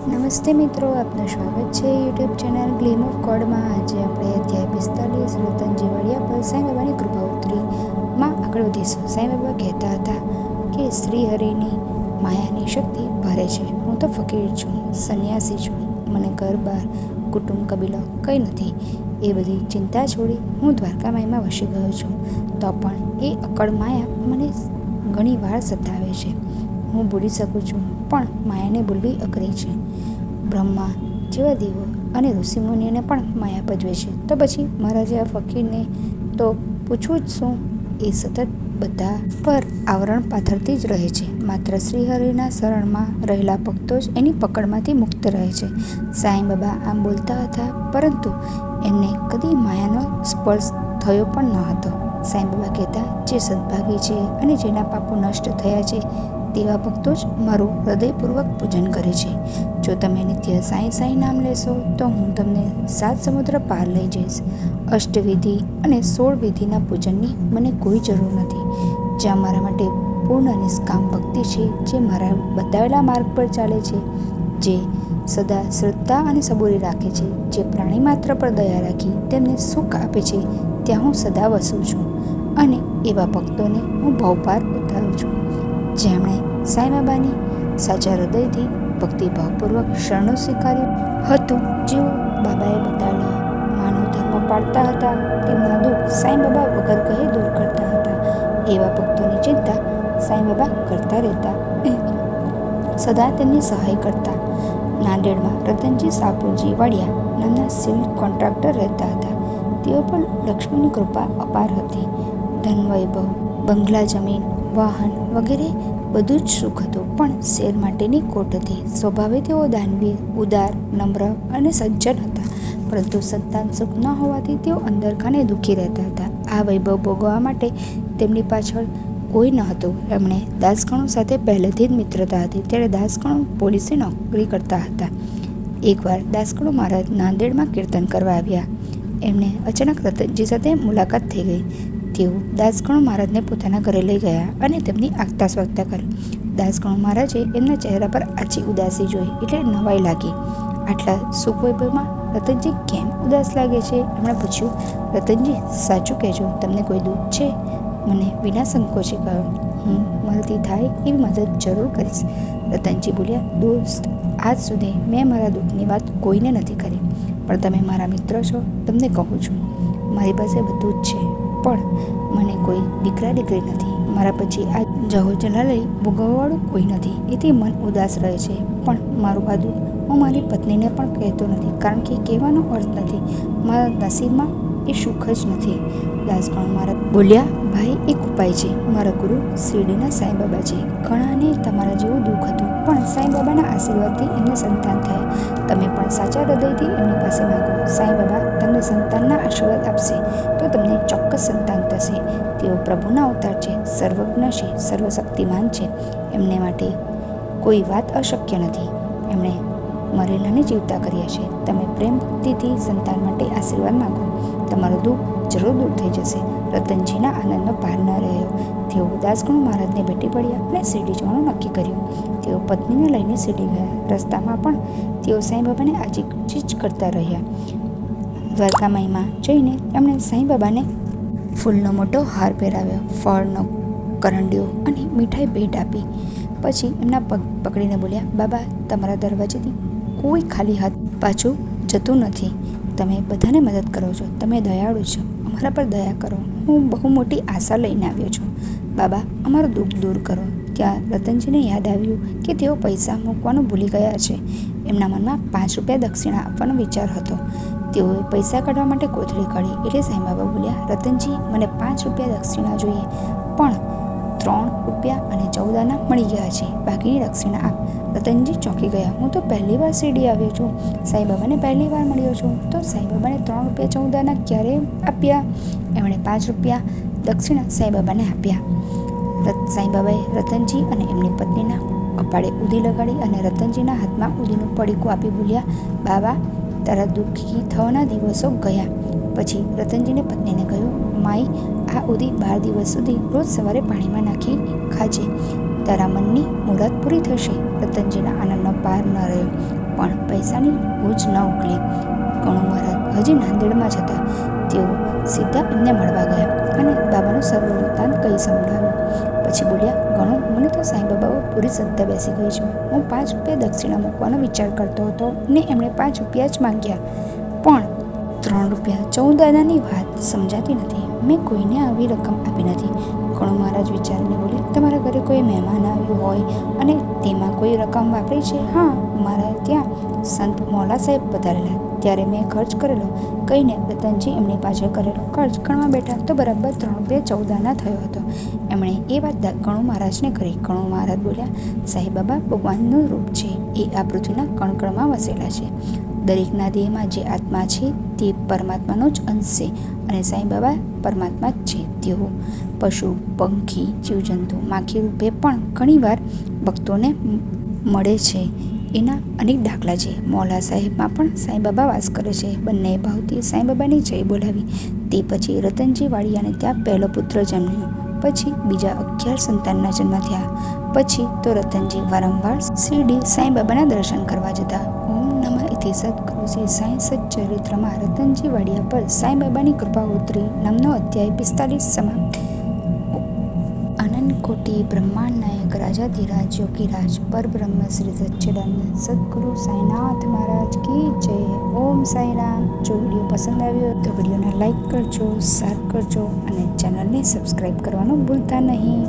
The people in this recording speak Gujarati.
નમસ્તે મિત્રો, આપનું સ્વાગત છે યુટ્યુબ ચેનલ ગ્લીમ ઓફ ગોડમાં। આજે આપણે અધ્યાય 45 રતનજી વાડિયા પર સાંઈ બાબાની કૃપા ઉતરીમાં આગળ વધીશું। સાંઈ બાબા કહેતા હતા કે શ્રી હરિની માયાની શક્તિ ભારે છે। હું તો ફકીર છું, સંન્યાસી છું, મને ઘર-બાર, કુટુંબ, કબીલો કંઈ નથી। એ બધી ચિંતા છોડી હું દ્વારકા માયામાં વસી ગયો છું, તો પણ એ અકળ માયા મને ઘણી વાર સતાવે છે। હું ભૂલી શકું છું, પણ માયાને ભૂલવી અઘરી છે। બ્રહ્મા જેવા દેવો અને ઋષિમુનિઓને પણ માયા ભજવે છે, તો પછી મારા જેવા ફકીરને તો પૂછવું જ શું? એ સતત બધા પર આવરણ પાથરતી જ રહે છે। માત્ર શ્રીહરિના શરણમાં રહેલા ભક્તો જ એની પકડમાંથી મુક્ત રહે છે। સાંઈ બાબા આમ બોલતા હતા, પરંતુ એમને કદી માયાનો સ્પર્શ થયો પણ ન હતો। સાંઈ બાબા કહેતા, જે સદભાગી છે અને જેના પાપો નષ્ટ થયા છે તેવા ભક્તો જ મારું હૃદયપૂર્વક પૂજન કરે છે। જો તમે નિત્ય સાંઈ સાંઈ નામ લેશો તો હું તમને 7 સમુદ્ર પાર લઈ જઈશ। અષ્ટવિધિ અને 16 વિધિના પૂજનની મને કોઈ જરૂર નથી। જ્યાં મારા માટે પૂર્ણ નિષ્કામ ભક્તિ છે, જે મારા બતાવેલા માર્ગ પર ચાલે છે, જે સદા શ્રદ્ધા અને સબૂરી રાખે છે, જે પ્રાણી માત્ર પર દયા રાખી તેમને સુખ આપે છે, ત્યાં હું સદા વસું છું અને એવા ભક્તોને હું ભવપાર ઉતારું છું। જેમણે સાંઈ બાબાની સાચા હૃદયથી ભક્તિભાવપૂર્વક શરણો સ્વીકાર્યું હતું, જેઓ બાબાએ બતાવેલા માનવ ધર્મ પાળતા હતા, તેમના દુઃખ સાંઈ બાબા વગર કહે દૂર કરતા હતા। એવા ભક્તોની ચિંતા સાંઈ બાબા કરતા રહેતા, સદા તેમની સહાય કરતા। નાંદેડમાં રતનજી સાપુજી વાડિયા નામના સિવિલ કોન્ટ્રાક્ટર રહેતા હતા। તેઓ પર લક્ષ્મીની કૃપા અપાર હતી। ધન વૈભવ, બંગલા, જમીન, વાહન વગેરે બધું જ સુખ હતું, પણ શેર માટેની ખોટ હતી। સ્વભાવે તેઓ દાનવીર, ઉદાર, નમ્ર અને સજ્જન હતા, પરંતુ સંતાન સુખ ન હોવાથી તેઓ અંદરખાને દુઃખી રહેતા હતા। આ વૈભવ ભોગવવા માટે તેમની પાછળ કોઈ ન હતું। એમણે દાસગણો સાથે પહેલેથી જ મિત્રતા હતી, ત્યારે દાસગણો પોલીસે નોકરી કરતા હતા। એકવાર દાસગણો મહારાજ નાંદેડમાં કીર્તન કરવા આવ્યા। એમને અચાનક રતનજી સાથે મુલાકાત થઈ ગઈ। તેઓ દાસગણો મહારાજને પોતાના ઘરે લઈ ગયા અને તેમની આગતા સ્વાગતા કરી। દાસગણો મહારાજે એમના ચહેરા પર આછી ઉદાસી જોઈ એટલે નવાઈ લાગી। આટલા સુખ વૈભવમાં રતનજી કેમ ઉદાસ લાગે છે? એમણે પૂછ્યું, રતનજી, સાચું કહેજો, તમને કોઈ દુઃખ છે? મને વિના સંકોચે કહ્યું, હું મારાથી થાય એવી મદદ જરૂર કરીશ। રતનજી બોલ્યા, દોસ્ત, આજ સુધી મેં મારા દુઃખની વાત કોઈને નથી કરી, પણ તમે મારા મિત્ર છો, તમને કહું છું, મારી પાસે બધું જ છે, પણ મને કોઈ દીકરા દીકરી નથી। મારા પછી આ જહો જલાલય ભોગવવાવાળું કોઈ નથી, એથી મન ઉદાસ રહે છે। પણ મારું આ દુઃખ હું મારી પત્નીને પણ કહેતો નથી, કારણ કે કહેવાનો અર્થ નથી, મારા નસીબમાં એ સુખ જ નથી। દાસગણો મહારાજ બોલ્યા, ભાઈ, એક ઉપાય છે। મારા ગુરુ શિરડીના સાંઈ બાબા છે। ઘણાને તમારા જેવું દુઃખ હતું, પણ સાંઈ બાબાના આશીર્વાદથી એમને સંતાન થયા। તમે પણ સાચા હૃદયથી એમની પાસે માંગો, સાંઈ બાબા તમને સંતાનના આશીર્વાદ આપશે તો તમને ચોક્કસ સંતાન થશે। તેઓ પ્રભુના અવતાર છે, સર્વજ્ઞ છે, સર્વશક્તિમાન છે, એમને માટે કોઈ વાત અશક્ય નથી। એમણે મરેલાને જીવતા કર્યા છે। તમે પ્રેમ ભક્તિથી સંતાન માટે આશીર્વાદ માંગો, તમારું દુઃખ જરૂર દૂર થઈ જશે। રતનજીના આનંદનો પાર ન રહ્યો। તેઓ દાસગણો મહારાજને ભેટી પડ્યા અને શિરડી જવાનું નક્કી કર્યું। તેઓ પત્નીને લઈને શિરડી ગયા। રસ્તામાં પણ તેઓ સાંઈ બાબાને આજીજ કરતા રહ્યા। દ્વારકામાઈમાં જઈને એમણે સાંઈ બાબાને ફૂલનો મોટો હાર પહેરાવ્યો, ફળનો કરંડિયો અને મીઠાઈ ભેટ આપી। પછી એમના પગ પકડીને બોલ્યા, બાબા, તમારા દરવાજેથી કોઈ ખાલી હાથ પાછું જતું નથી। તમે બધાને મદદ કરો છો, તમે દયાળુ છો, અમારા પર દયા કરો। હું બહુ મોટી આશા લઈને આવ્યો છું, બાબા, અમારું દુઃખ દૂર કરો। ત્યાં રતનજીને યાદ આવ્યું કે તેઓ પૈસા મૂકવાનું ભૂલી ગયા છે। એમના મનમાં 5 રૂપિયા દક્ષિણા આપવાનો વિચાર હતો। તેઓએ પૈસા કાઢવા માટે કોથળી કાઢી એટલે સાંઈ બાબા બોલ્યા, રતનજી, મને 5 રૂપિયા દક્ષિણા જોઈએ, પણ 3 રૂપિયા અને 14 આના મળી ગયા છે, બાકીની દક્ષિણા આપ। રતનજી ચોંકી ગયા, હું તો પહેલી વાર શિરડી આવ્યો છું, સાંઈ બાબાને પહેલી વાર મળ્યો છું, તો સાંઈ બાબાને 3 રૂપિયા 14 આના ક્યારે આપ્યા? એમણે 5 રૂપિયા દક્ષિણા સાંઈ બાબાને આપ્યા। સાંઈ બાબાએ રતનજી અને એમની પત્નીના કપાળે ઉદી લગાડી અને રતનજીના હાથમાં ઉદીનું પડીકું આપી બોલ્યા, બાબા, તારા દુઃખી થવાના દિવસો ગયા। પછી રતનજીને પત્નીને કહ્યું, માઈ, આ ઉદી 12 દિવસ સુધી રોજ સવારે પાણીમાં નાખી ખાજે, તારા મનની મુરાદ પૂરી થશે। રતનજીના આનંદનો પાર ન રહ્યો। પણ પૈસાની બોજ ન ઉકલી. ગણુ મહારાજ હજી નાંદેડમાં જ હતા. તેઓ સીધા એમને મળવા ગયા અને બાબાનું સર્વ વૃત્તાંત કહી સંભળાવ્યું. પછી બોલ્યા, ગણુ, મને તો સાંઈબાબા પૂરી શ્રદ્ધા બેસી ગઈ છે. હું 5 રૂપિયા દક્ષિણા મૂકવાનો વિચાર કરતો હતો ને એમણે 5 રૂપિયા જ માંગ્યા, પણ 3 રૂપિયા 14 આનાની વાત સમજાતી નથી. મેં કોઈને આવી રકમ આપી નથી. ગણુ મહારાજ વિચારીને બોલે, તમારા ઘરે કોઈ મહેમાન આવ્યું હોય અને તેમાં કોઈ રકમ વાપરી છે? હા, મારા ત્યાં સંત મોલા સાહેબ પધારેલા ત્યારે મેં ખર્ચ કરેલો કહીને રતનજી એમની પાછળ કરેલો ખર્ચ ગણવા બેઠા તો બરાબર 3 રૂપિયા 14 આના થયો હતો. એમણે એ વાત ગણુ મહારાજને કરી. ગણુ મહારાજ બોલ્યા, સાંઈબાબા ભગવાનનું રૂપ છે. એ આ પૃથ્વીના કણકણમાં વસેલા છે. દરેકના દેહમાં જે આત્મા છે તે પરમાત્માનો જ અંશ છે અને સાંઈબાબા પરમાત્મા જ છે. તેઓ પશુ, પંખી, જીવજંતુ, માખી રૂપે પણ ઘણીવાર ભક્તોને મળે છે. એના અનેક દાખલા છે. મોલા સાહેબમાં પણ સાંઈબાબા વાસ કરે છે. બંને ભાવથી સાંઈબાબાની જય બોલાવી. તે પછી રતનજી વાડિયાને ત્યાં પહેલો પુત્ર જન્મ્યો. પછી બીજા 11 સંતાનના જન્મ થયા. પછી તો રતનજી વારંવાર શિરડી સાંઈબાબાના દર્શન કરવા જતા. ઓમ નમઃ ઇતિ સદ્ગુરુ શ્રી સાંઈ સચ્ચરિત્રમાં રતનજી વાડિયા પર સાંઈબાબાની કૃપા ઉતરી નામનો અધ્યાય 45 સમાપ્ત. અનંતકોટી બ્રહ્માંડ નાયક રાજાધિરાજ યોગીરાજ પરબ્રહ્મ શ્રી સચ્ચિદાનંદ સદ્ગુરુ સાંઈનાથ મહારાજ કી જય. ઓમ સાંઈરામ. જો વિડીયો પસંદ આવ્યો તો વિડીયોને લાઈક કરજો, શેર કરજો અને ચેનલને સબસ્ક્રાઈબ કરવાનું ભૂલતા નહીં.